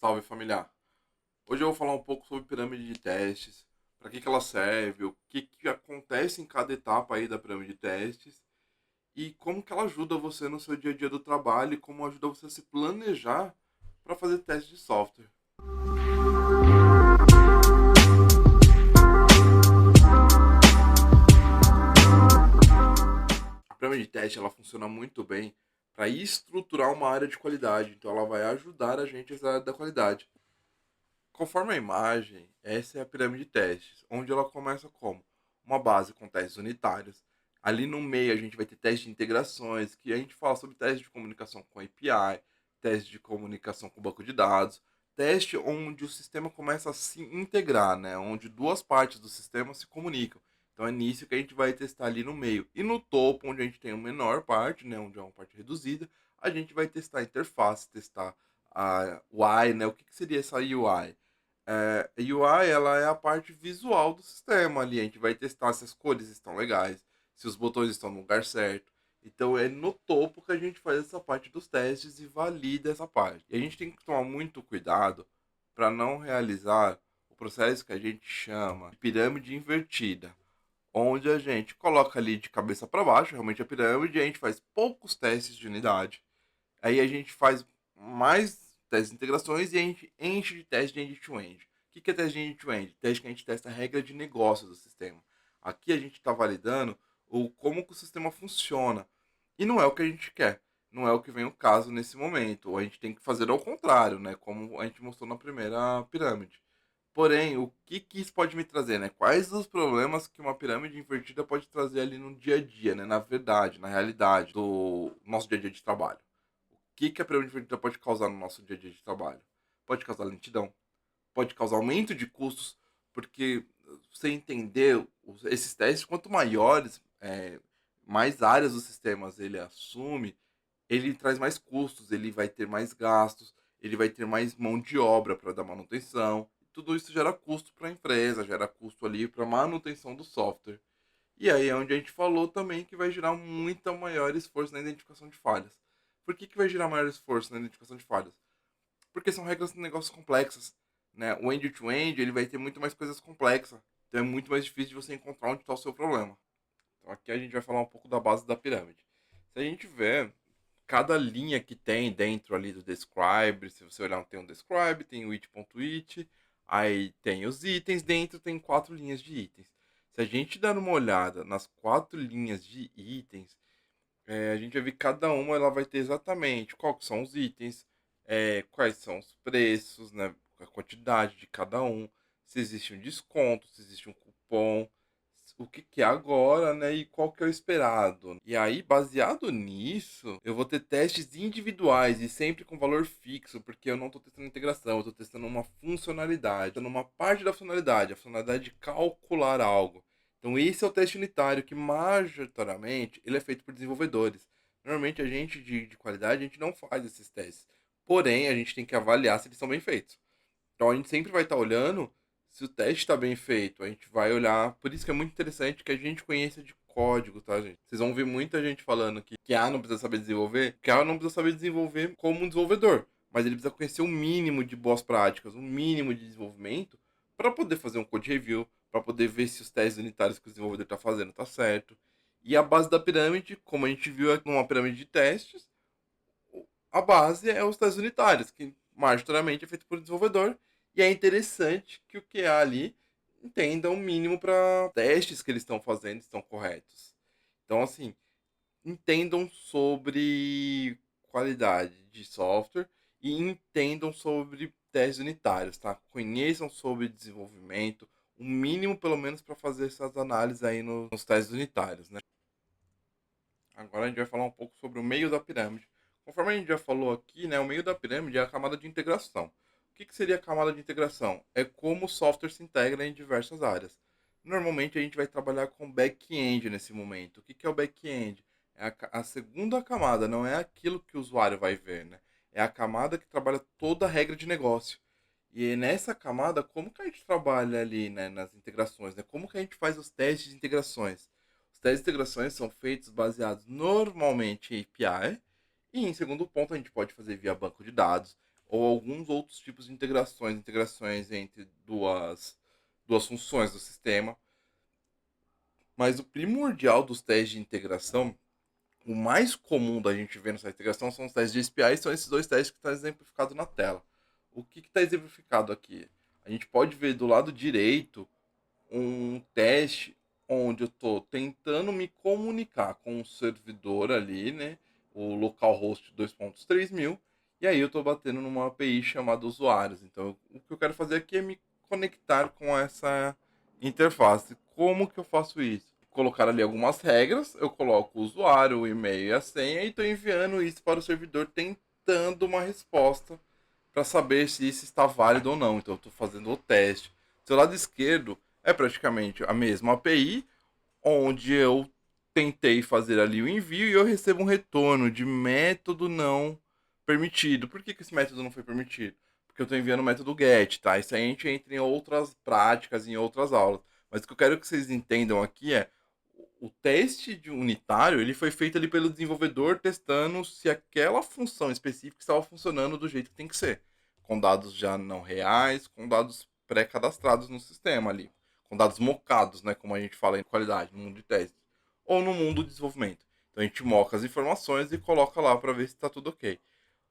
Salve familiar! Hoje eu vou falar um pouco sobre pirâmide de testes, para que ela serve, o que acontece em cada etapa aí da pirâmide de testes e como que ela ajuda você no seu dia a dia do trabalho e como ajuda você a se planejar para fazer testes de software. A pirâmide de teste ela funciona muito bem para estruturar uma área de qualidade, então ela vai ajudar a gente nessa área da qualidade. Conforme a imagem, essa é a pirâmide de testes, onde ela começa como uma base com testes unitários. Ali no meio a gente vai ter testes de integrações, que a gente fala sobre testes de comunicação com API, teste de comunicação com banco de dados, teste onde o sistema começa a se integrar, né? Onde duas partes do sistema se comunicam. Então é nisso que a gente vai testar ali no meio. E no topo, onde a gente tem a menor parte, né? Onde é uma parte reduzida, a gente vai testar a interface, testar a UI, né? O que seria essa UI? UI ela é a parte visual do sistema ali. A gente vai testar se as cores estão legais, se os botões estão no lugar certo. Então é no topo que a gente faz essa parte dos testes e valida essa parte. E a gente tem que tomar muito cuidado para não realizar o processo que a gente chama de pirâmide invertida, onde a gente coloca ali de cabeça para baixo, realmente a pirâmide, e a gente faz poucos testes de unidade. Aí a gente faz mais testes de integrações e a gente enche de teste de end-to-end. O que é teste de end-to-end? Teste que a gente testa a regra de negócio do sistema. Aqui a gente está validando como que o sistema funciona. E não é o que a gente quer. Não é o que vem o caso nesse momento. A gente tem que fazer ao contrário, né? Como a gente mostrou na primeira pirâmide. Porém, o que isso pode me trazer, né? Quais os problemas que uma pirâmide invertida pode trazer ali no dia a dia, né? Na verdade, na realidade do nosso dia a dia de trabalho. O que a pirâmide invertida pode causar no nosso dia a dia de trabalho? Pode causar lentidão, pode causar aumento de custos, porque você entender esses testes, quanto maiores, mais áreas dos sistemas ele assume, ele traz mais custos, ele vai ter mais gastos, ele vai ter mais mão de obra para dar manutenção. Tudo isso gera custo para a empresa, gera custo ali para manutenção do software. E aí é onde a gente falou também que vai gerar muito maior esforço na identificação de falhas. Por que vai gerar maior esforço na identificação de falhas? Porque são regras de negócios complexas. Né? O end-to-end ele vai ter muito mais coisas complexas. Então é muito mais difícil de você encontrar onde está o seu problema. Então aqui a gente vai falar um pouco da base da pirâmide. Se a gente ver cada linha que tem dentro ali do describe, se você olhar, tem um describe, tem o it.it, aí tem os itens, dentro tem 4 linhas de itens. Se a gente dar uma olhada nas 4 linhas de itens, a gente vai ver que cada uma ela vai ter exatamente quais são os itens, quais são os preços, né, a quantidade de cada um, se existe um desconto, se existe um cupom, o que é agora, né, e qual que é o esperado. E aí, baseado nisso, eu vou ter testes individuais e sempre com valor fixo, porque eu não estou testando integração, eu estou testando uma funcionalidade, testando uma parte da funcionalidade, a funcionalidade de calcular algo. Então esse é o teste unitário, que majoritariamente ele é feito por desenvolvedores. Normalmente a gente de qualidade, a gente não faz esses testes. Porém, a gente tem que avaliar se eles são bem feitos. Então a gente sempre vai estar olhando se o teste está bem feito. A gente vai olhar. Por isso que é muito interessante que a gente conheça de código, tá, gente? Vocês vão ver muita gente falando que QA não precisa saber desenvolver. QA não precisa saber desenvolver como um desenvolvedor. Mas ele precisa conhecer o mínimo de boas práticas, o mínimo de desenvolvimento para poder fazer um code review, para poder ver se os testes unitários que o desenvolvedor está fazendo tá certo. E a base da pirâmide, como a gente viu aqui numa pirâmide de testes, a base é os testes unitários, que majoritariamente é feito por desenvolvedor. E é interessante que o QA ali entenda o mínimo para testes que eles estão fazendo estão corretos. Então, assim, entendam sobre qualidade de software e entendam sobre testes unitários, tá? Conheçam sobre desenvolvimento, o mínimo pelo menos para fazer essas análises aí nos testes unitários, né? Agora a gente vai falar um pouco sobre o meio da pirâmide. Conforme a gente já falou aqui, né, o meio da pirâmide é a camada de integração. O que seria a camada de integração? É como o software se integra em diversas áreas. Normalmente a gente vai trabalhar com back-end nesse momento. O que é o back-end? É a segunda camada, não é aquilo que o usuário vai ver, né? É a camada que trabalha toda a regra de negócio. E nessa camada, como que a gente trabalha ali, né, nas integrações, né? Como que a gente faz os testes de integrações? Os testes de integrações são feitos baseados normalmente em API e em segundo ponto a gente pode fazer via banco de dados ou alguns outros tipos de integrações entre duas funções do sistema. Mas o primordial dos testes de integração, o mais comum da gente ver nessa integração são os testes de API, são esses dois testes que estão exemplificados na tela. O que está exemplificado aqui? A gente pode ver do lado direito um teste onde eu estou tentando me comunicar com o servidor ali, né? O localhost 2.3000, e aí eu estou batendo numa API chamada usuários. Então, o que eu quero fazer aqui é me conectar com essa interface. Como que eu faço isso? Colocar ali algumas regras, eu coloco o usuário, o e-mail e a senha e estou enviando isso para o servidor tentando uma resposta para saber se isso está válido ou não. Então eu estou fazendo o teste. Do seu lado esquerdo é praticamente a mesma API, onde eu tentei fazer ali o envio e eu recebo um retorno de método não permitido. Por que esse método não foi permitido? Porque eu estou enviando o método get, tá? Isso aí a gente entra em outras práticas, em outras aulas. Mas o que eu quero que vocês entendam aqui é o teste de unitário, ele foi feito ali pelo desenvolvedor testando se aquela função específica estava funcionando do jeito que tem que ser, com dados já não reais, com dados pré-cadastrados no sistema ali, com dados mocados, né, como a gente fala em qualidade, no mundo de testes, ou no mundo de desenvolvimento. Então a gente moca as informações e coloca lá para ver se está tudo ok.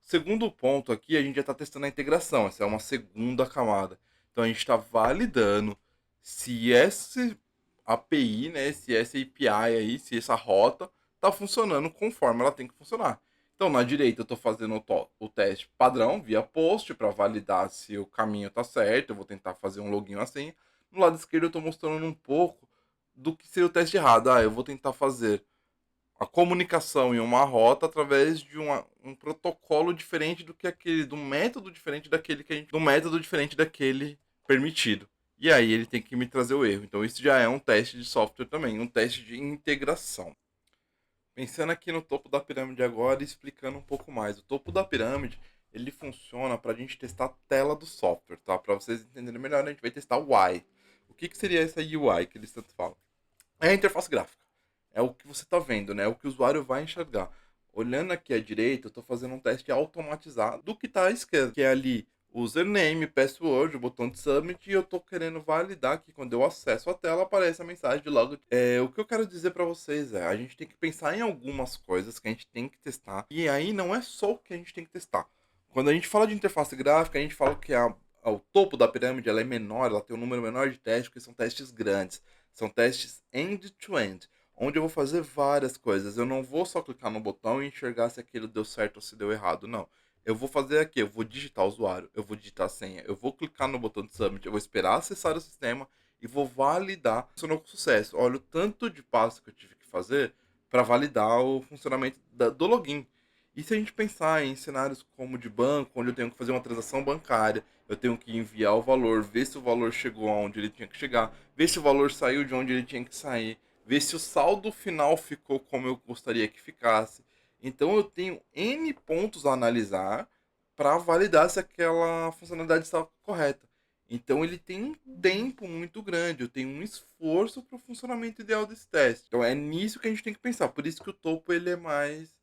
Segundo ponto aqui, a gente já está testando a integração, essa é uma segunda camada. Então a gente está validando se esse API, né, se essa API aí, se essa rota está funcionando conforme ela tem que funcionar. Então na direita eu estou fazendo o teste padrão via post para validar se o caminho está certo, eu vou tentar fazer um login assim. No lado esquerdo eu estou mostrando um pouco do que seria o teste errado. Eu vou tentar fazer a comunicação em uma rota através de um protocolo diferente do que aquele, do método diferente daquele que a gente, do método diferente daquele permitido. E aí ele tem que me trazer o erro. Então isso já é um teste de software também, um teste de integração. Pensando aqui no topo da pirâmide agora e explicando um pouco mais. O topo da pirâmide, ele funciona para a gente testar a tela do software, tá? Para vocês entenderem melhor, a gente vai testar o UI. O que seria essa UI que eles tanto falam? É a interface gráfica. É o que você está vendo, né? É o que o usuário vai enxergar. Olhando aqui à direita, eu estou fazendo um teste automatizado do que está à esquerda, que é ali username, password, o botão de submit, e eu estou querendo validar que quando eu acesso a tela aparece a mensagem de logo. O que eu quero dizer para vocês é, a gente tem que pensar em algumas coisas que a gente tem que testar, e aí não é só o que a gente tem que testar. Quando a gente fala de interface gráfica, a gente fala que o topo da pirâmide ela é menor, ela tem um número menor de testes, porque são testes grandes. São testes end-to-end, onde eu vou fazer várias coisas. Eu não vou só clicar no botão e enxergar se aquilo deu certo ou se deu errado, não. Eu vou fazer aqui, eu vou digitar o usuário, eu vou digitar a senha, eu vou clicar no botão de submit, eu vou esperar acessar o sistema e vou validar se funcionou com sucesso. Olha o tanto de passo que eu tive que fazer para validar o funcionamento do login. E se a gente pensar em cenários como de banco, onde eu tenho que fazer uma transação bancária, eu tenho que enviar o valor, ver se o valor chegou aonde ele tinha que chegar, ver se o valor saiu de onde ele tinha que sair, ver se o saldo final ficou como eu gostaria que ficasse. Então eu tenho N pontos a analisar para validar se aquela funcionalidade está correta. Então ele tem um tempo muito grande, eu tenho um esforço para o funcionamento ideal desse teste. Então é nisso que a gente tem que pensar. Por isso que o topo ele é mais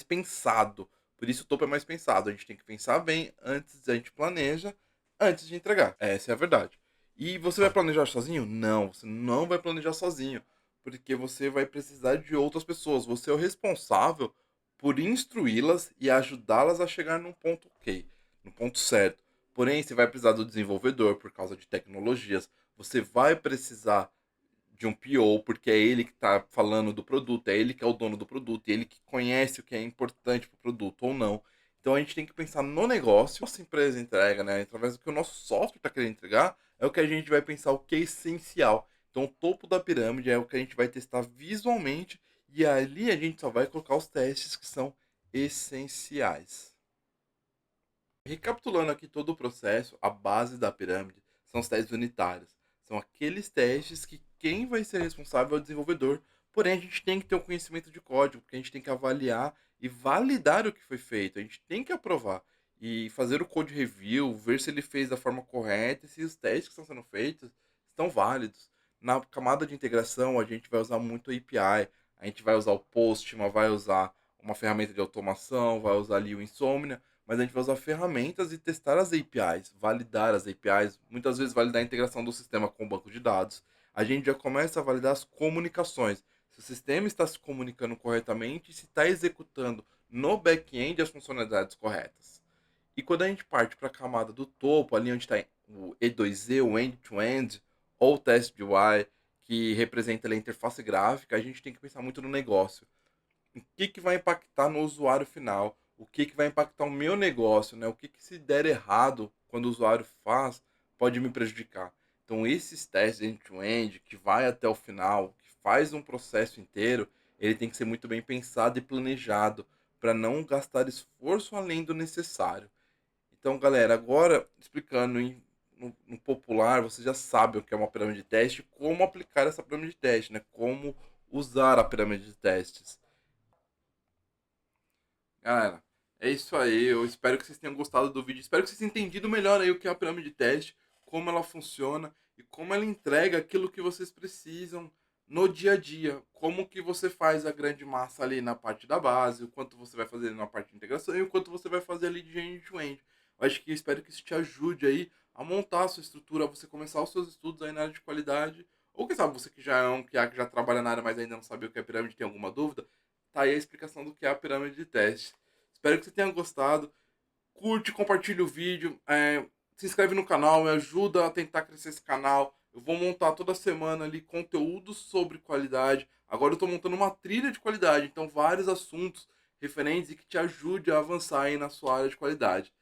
pensado. Por isso o topo é mais pensado. A gente tem que pensar bem antes, a gente planeja antes de entregar. Essa é a verdade. E você vai planejar sozinho? Não, você não vai planejar sozinho, porque você vai precisar de outras pessoas. Você é o responsável por instruí-las e ajudá-las a chegar num ponto ok, no ponto certo. Porém, você vai precisar do desenvolvedor por causa de tecnologias. Você vai precisar de um PO, porque é ele que está falando do produto, é ele que é o dono do produto, e ele que conhece o que é importante para o produto ou não. Então a gente tem que pensar no negócio, nossa empresa entrega, né? Através do que o nosso software está querendo entregar, é o que a gente vai pensar o que é essencial. Então o topo da pirâmide é o que a gente vai testar visualmente e ali a gente só vai colocar os testes que são essenciais. Recapitulando aqui todo o processo, a base da pirâmide são os testes unitários. São aqueles testes que quem vai ser responsável é o desenvolvedor. Porém, a gente tem que ter um conhecimento de código, porque a gente tem que avaliar e validar o que foi feito. A gente tem que aprovar e fazer o code review, ver se ele fez da forma correta e se os testes que estão sendo feitos estão válidos. Na camada de integração, a gente vai usar muito a API, a gente vai usar o Postman, vai usar uma ferramenta de automação, vai usar ali o Insomnia, mas a gente vai usar ferramentas e testar as APIs, validar as APIs, muitas vezes validar a integração do sistema com o banco de dados. A gente já começa a validar as comunicações. Se o sistema está se comunicando corretamente e se está executando no back-end as funcionalidades corretas. E quando a gente parte para a camada do topo, ali onde está o E2E, o end-to-end, ou o teste UI, que representa ali a interface gráfica, a gente tem que pensar muito no negócio. O que, que vai impactar no usuário final? O que, que vai impactar o meu negócio? Né? O que, que se der errado quando o usuário faz, pode me prejudicar. Então, esses testes end-to-end, que vai até o final, que faz um processo inteiro, ele tem que ser muito bem pensado e planejado para não gastar esforço além do necessário. Então, galera, agora explicando no popular, você já sabe o que é uma pirâmide de teste, como aplicar essa pirâmide de teste, né? Como usar a pirâmide de testes. Galera, é isso aí. Eu espero que vocês tenham gostado do vídeo. Espero que vocês tenham entendido melhor aí o que é a pirâmide de teste, como ela funciona e como ela entrega aquilo que vocês precisam no dia a dia. Como que você faz a grande massa ali na parte da base, o quanto você vai fazer na parte de integração e o quanto você vai fazer ali de end-to-end. Eu acho que espero que isso te ajude aí a montar a sua estrutura, a você começar os seus estudos aí na área de qualidade. Ou quem sabe você que já é um QA que já trabalha na área, mas ainda não sabe o que é pirâmide, tem alguma dúvida, tá aí a explicação do que é a pirâmide de teste. Espero que você tenha gostado. Curte, compartilha o vídeo, se inscreve no canal, me ajuda a tentar crescer esse canal. Eu vou montar toda semana ali conteúdo sobre qualidade. Agora eu estou montando uma trilha de qualidade, então vários assuntos referentes e que te ajude a avançar aí na sua área de qualidade.